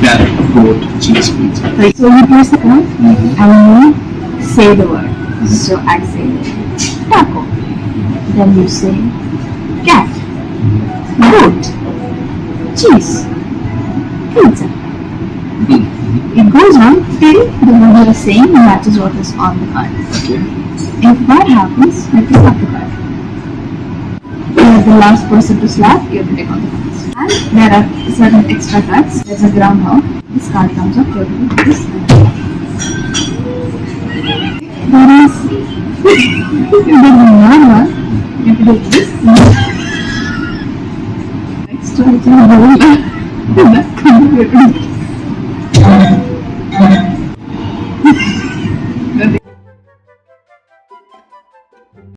carrot, goat, cheese, pizza. Right. So you place the card and you say the word. So I say taco. Then you say cat, goat, cheese, pizza. It goes on till the word you are saying matches what is on the card. Okay. If that happens, you pick up the card. You are the last person to slap, you have to take on the cards. And there are certain extra cards. There's a groundhog. This card comes up, you have to do this. There is another one, you have to do this. Next to it, you have to do that. That comes up, you have to do